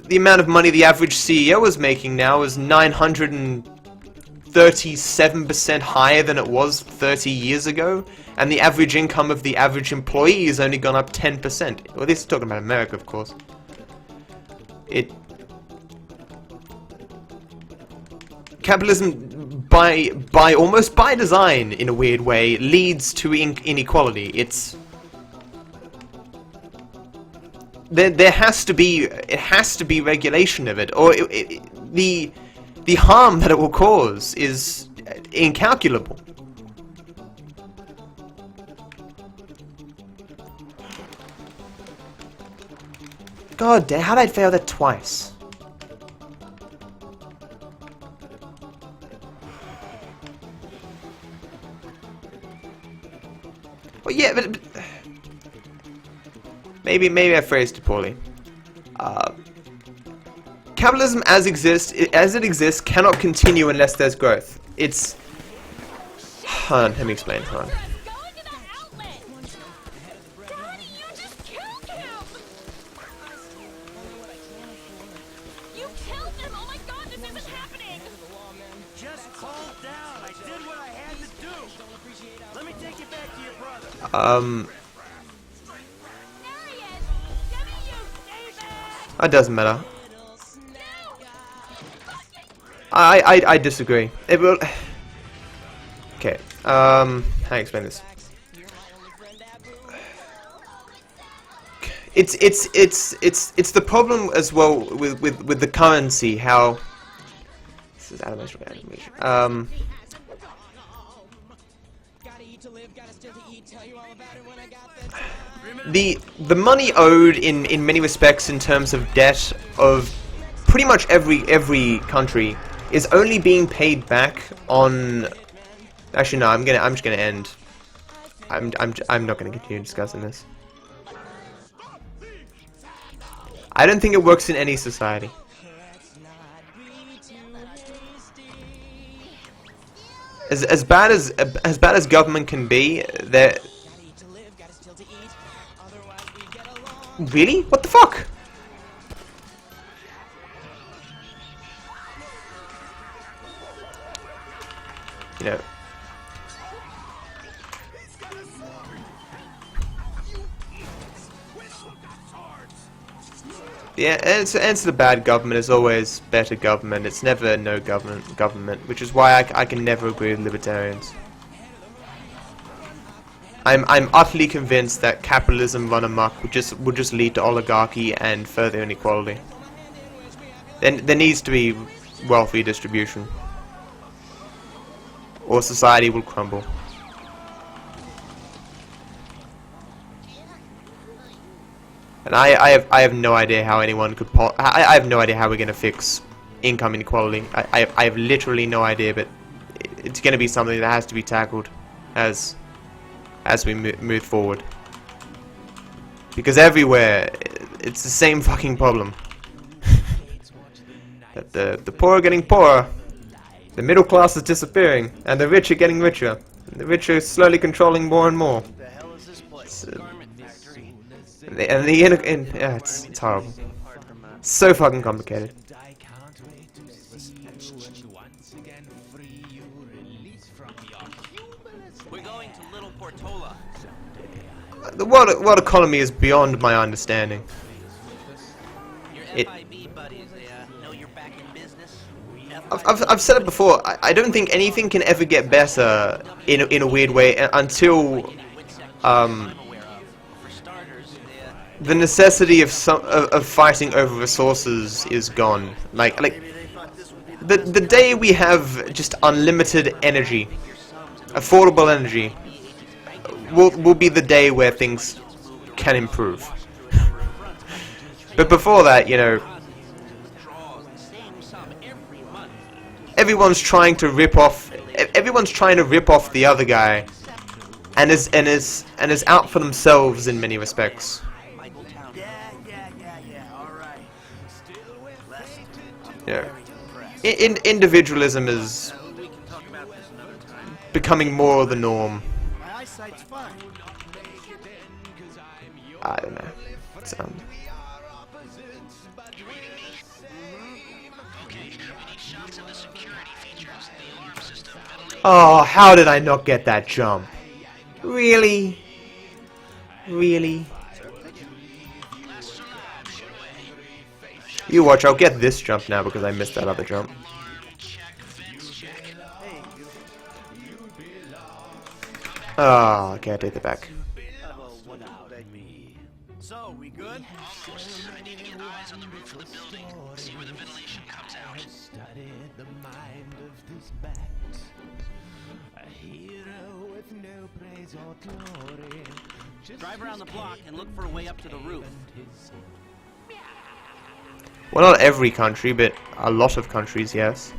the amount of money the average CEO is making now is 937% higher than it was 30 years ago, and the average income of the average employee has only gone up 10%. Well, this is talking about America, of course. Capitalism, almost by design, in a weird way, leads to inequality. There has to be regulation of it, or the harm that it will cause is incalculable. God damn, how did I fail that twice? Well, yeah, but maybe I phrased it poorly. Capitalism as it exists cannot continue unless there's growth. Hold on, let me explain. Hold on. It doesn't matter. I disagree. It will. Okay. How do I explain this? It's the problem as well with the currency. How is animation. The money owed in many respects in terms of debt of pretty much every country is only being paid back on. Actually, no. I'm just gonna end. I'm not gonna continue discussing this. I don't think it works in any society. As bad as government can be, there. Really? What the fuck? You know. Yeah, answer to bad government is always better government. It's never no government, which is why I can never agree with libertarians. I'm utterly convinced that capitalism run amok would just lead to oligarchy and further inequality. Then there needs to be wealth redistribution, or society will crumble. And I have no idea how anyone could. I have no idea how we're gonna fix income inequality. I have literally no idea, but it's gonna be something that has to be tackled as we move forward. Because everywhere, it's the same fucking problem. That the poor are getting poorer, the middle class is disappearing, and the rich are getting richer. And the rich are slowly controlling more and more. The hell is this place? Yeah, it's horrible. So fucking complicated. We're going to Little Portola. The world economy is beyond my understanding. Your FIB buddies, they know you're back in business. I've said it before. I don't think anything can ever get better in a weird way until the necessity of fighting over resources is gone. Like the day we have just unlimited energy, affordable energy, will be the day where things can improve. But before that, you know, everyone's trying to rip off the other guy, and is out for themselves in many respects. Yeah. Individualism is becoming more the norm. My eyesight's fine. I don't know. It's, oh, how did I not get that jump? Really? Really? You watch, I'll get this jump now because I missed that other jump. Oh, okay, I take it back. So, we good? I need to get eyes on the roof of the building. See where the ventilation comes out. Studied the mind of this bat. A hero with no praise or glory. Drive around the block and look for a way up to the roof. Well, not every country, but a lot of countries, yes.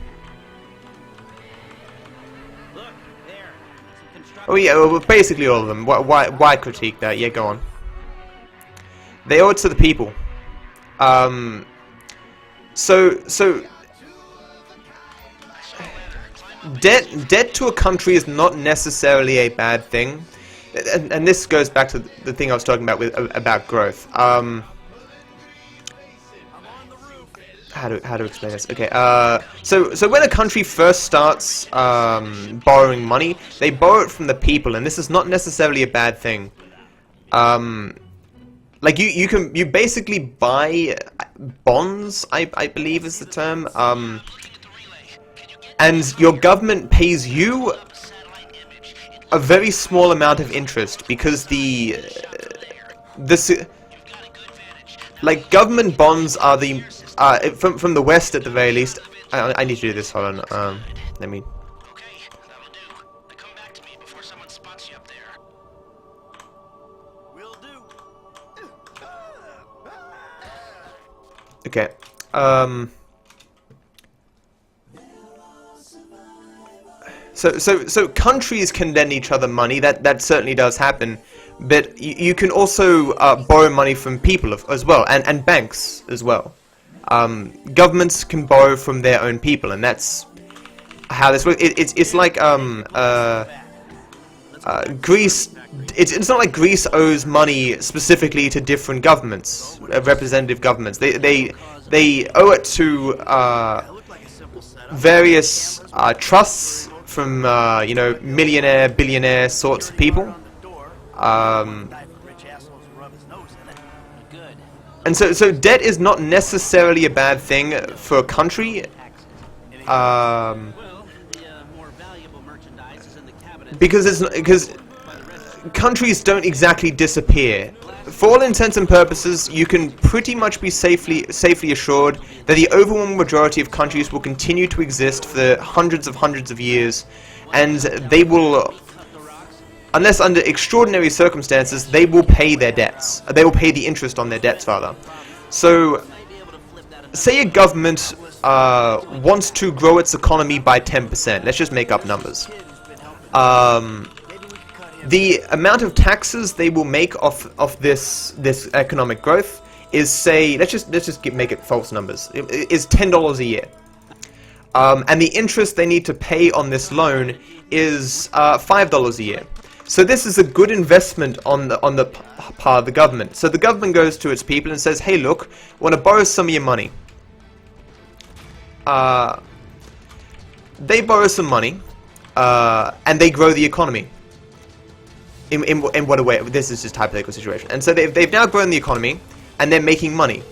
Look, there. Oh yeah, well, basically all of them. Why critique that? Yeah, go on. They owe it to the people. So debt to a country is not necessarily a bad thing, and this goes back to the thing I was talking about about growth. How to explain this? Okay. So when a country first starts borrowing money, they borrow it from the people, and this is not necessarily a bad thing. Like you basically buy bonds, I believe is the term, and your government pays you a very small amount of interest because like government bonds are the from the West at the very least I need to do this. Hold on. Let me. Okay, that'll do. Now come back to me before someone spots you up there. Will do. Okay. So countries can lend each other money. That certainly does happen. But you can also borrow money from people as well, and banks as well. Governments can borrow from their own people, and that's how this works. It's like Greece. It's not like Greece owes money specifically to different governments, representative governments. They owe it to various trusts from you know, millionaire, billionaire sorts of people. And so debt is not necessarily a bad thing for a country. Because countries don't exactly disappear. For all intents and purposes, you can pretty much be safely assured that the overwhelming majority of countries will continue to exist for hundreds of years, and they will, unless under extraordinary circumstances, they will pay their debts. They will pay the interest on their debts, rather. So, say a government wants to grow its economy by 10%. Let's just make up numbers. The amount of taxes they will make off this economic growth is, say, let's just make it false numbers. Is $10 a year, and the interest they need to pay on this loan is $5 a year. So this is a good investment on the part of the government. So the government goes to its people and says, "Hey, look, I want to borrow some of your money." They borrow some money, and they grow the economy. In what a way? This is just a hypothetical situation. And so they've now grown the economy, and they're making money.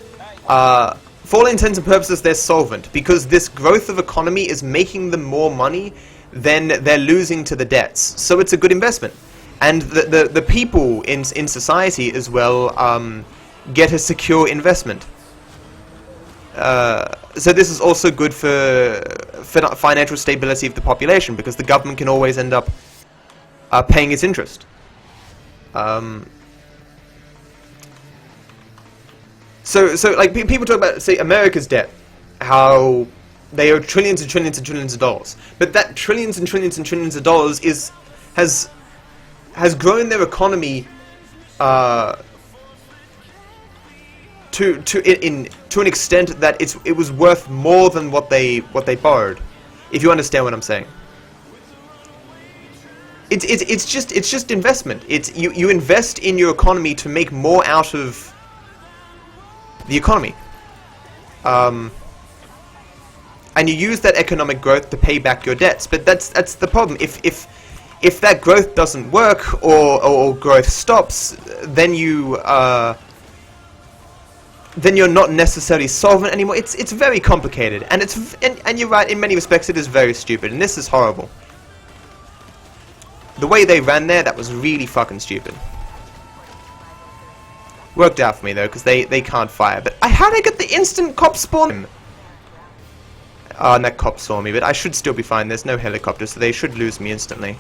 For all intents and purposes, they're solvent, because this growth of economy is making them more money than they're losing to the debts. So it's a good investment. And the people in society as well get a secure investment. So this is also good for financial stability of the population, because the government can always end up paying its interest. So like people talk about, say, America's debt, how they owe trillions and trillions and trillions of dollars, but that trillions and trillions and trillions of dollars has grown their economy to an extent that it was worth more than what they borrowed, if you understand what I'm saying. It's just investment. It's you invest in your economy to make more out of the economy, and you use that economic growth to pay back your debts. But that's the problem. If that growth doesn't work, or growth stops, then you're not necessarily solvent anymore. It's very complicated, and and you're right, in many respects it is very stupid, and this is horrible. The way they ran there, that was really fucking stupid. Worked out for me though, because they can't fire. But how did I get the instant cop spawn? And that cop saw me, but I should still be fine. There's no helicopter, so they should lose me instantly.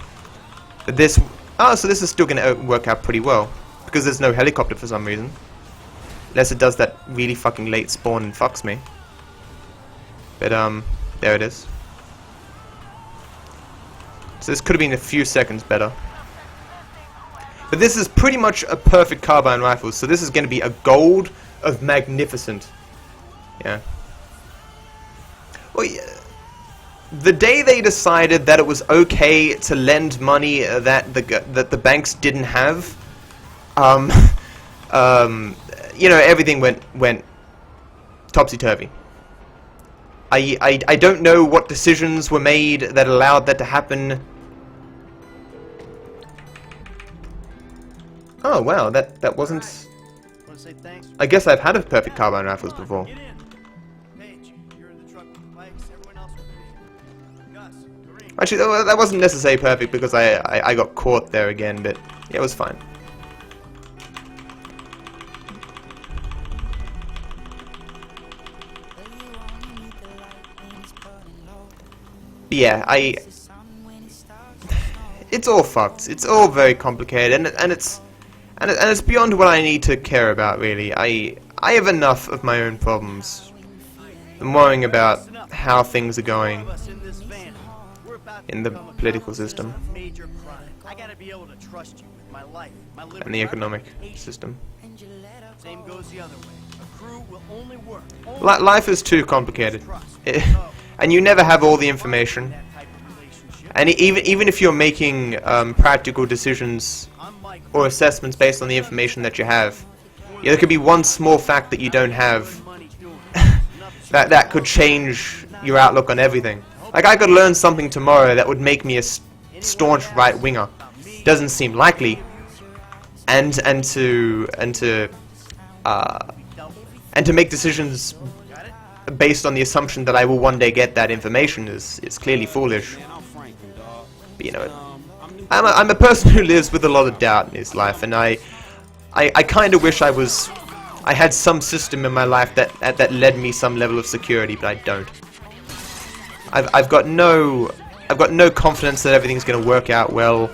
But this, so this is still going to work out pretty well, because there's no helicopter for some reason. Unless it does that really fucking late spawn and fucks me. But there it is. So this could have been a few seconds better. But this is pretty much a perfect carbine rifle, so this is going to be a gold of magnificent. Yeah. Well, yeah. The day they decided that it was okay to lend money that the banks didn't have, you know, everything went topsy-turvy. I don't know what decisions were made that allowed that to happen. Oh wow, that wasn't. I guess I've had a perfect carbine rifles before. Actually, that wasn't necessarily perfect, because I got caught there again, but yeah, it was fine. yeah, it's all fucked. It's all very complicated, and it's beyond what I need to care about, really. I have enough of my own problems. I'm worrying about how things are going in the political system and the economic system. Same goes the other way. A crew will only work. Life is too complicated, and you never have all the information. And even if you're making practical decisions or assessments based on the information that you have, yeah, there could be one small fact that you don't have that could change your outlook on everything. Like, I could learn something tomorrow that would make me a staunch right-winger. Doesn't seem likely, and to make decisions based on the assumption that I will one day get that information is clearly foolish. But, you know, I'm a person who lives with a lot of doubt in his life, and I kind of wish I had some system in my life that led me some level of security, but I don't. I've got no confidence that everything's going to work out well,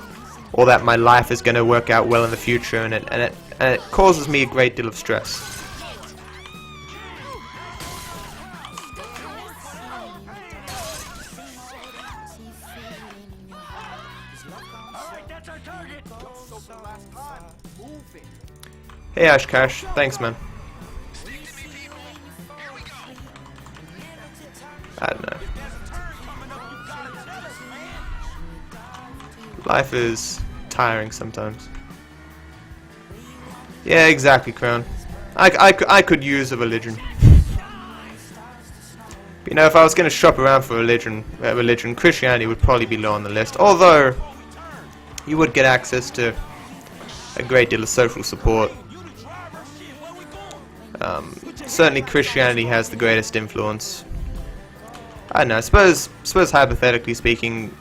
or that my life is going to work out well in the future, and it causes me a great deal of stress. Hey Ash Cash, thanks man. I don't know. Life is tiring sometimes. Yeah, exactly, Crown. I could use a religion. But, you know, if I was going to shop around for religion, Christianity would probably be low on the list. Although, you would get access to a great deal of social support. Certainly Christianity has the greatest influence. I don't know, I suppose hypothetically speaking,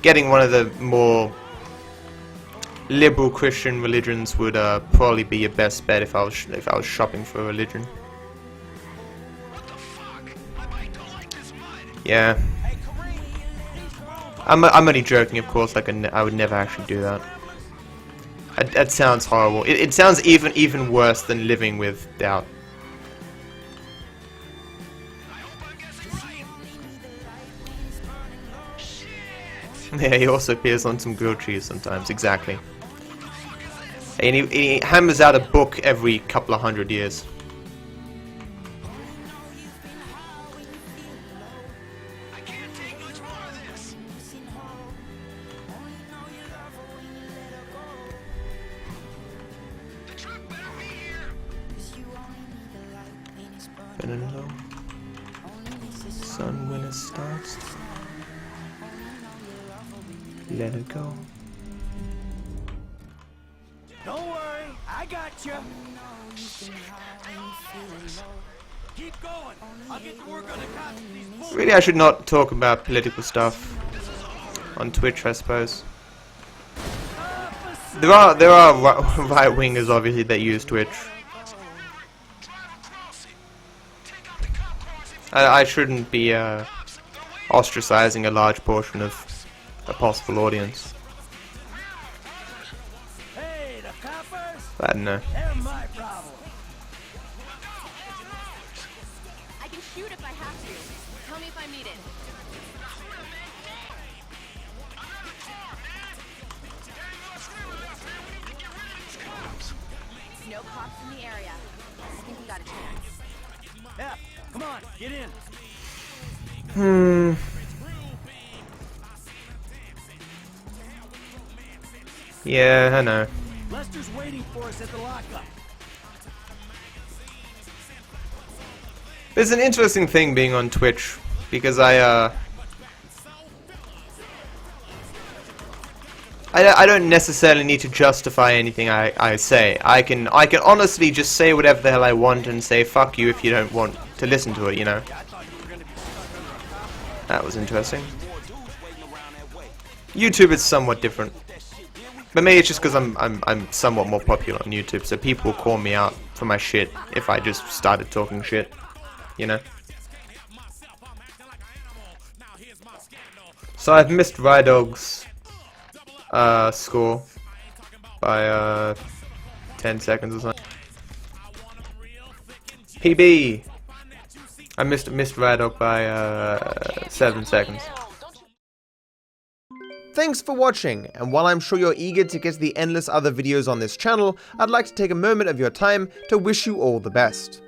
getting one of the more liberal Christian religions would probably be your best bet if I was shopping for a religion. Yeah. I'm only joking, of course. Like, I would never actually do that. That sounds horrible. It sounds even worse than living with doubt. Yeah, he also appears on some grilled cheese sometimes. Exactly. And he hammers out a book every couple of 100 years. Sun when it starts, let it go. Don't worry, I got you. Keep going. I'll get to work on the cops with these bullets. Really, I should not talk about political stuff on Twitch, I suppose. There are right-wingers, obviously, that use Twitch. I shouldn't be ostracizing a large portion of a possible audience. Hey, the coppers. I don't know. They're my problem. I can shoot if I have to. Tell me if I need it. No cops in the area. I think we got a chance. Yeah, come on, get in. Yeah, I know. Lester's waiting for us at the lockup. It's an interesting thing being on Twitch, because I don't necessarily need to justify anything I say. I can honestly just say whatever the hell I want and say fuck you if you don't want to listen to it, you know. That was interesting. YouTube is somewhat different. But maybe it's just because I'm somewhat more popular on YouTube, so people will call me out for my shit if I just started talking shit, you know. So I've missed Rydog's score by 10 seconds or something. PB! I missed Rydog by 7 seconds. Thanks for watching, and while I'm sure you're eager to get to the endless other videos on this channel, I'd like to take a moment of your time to wish you all the best.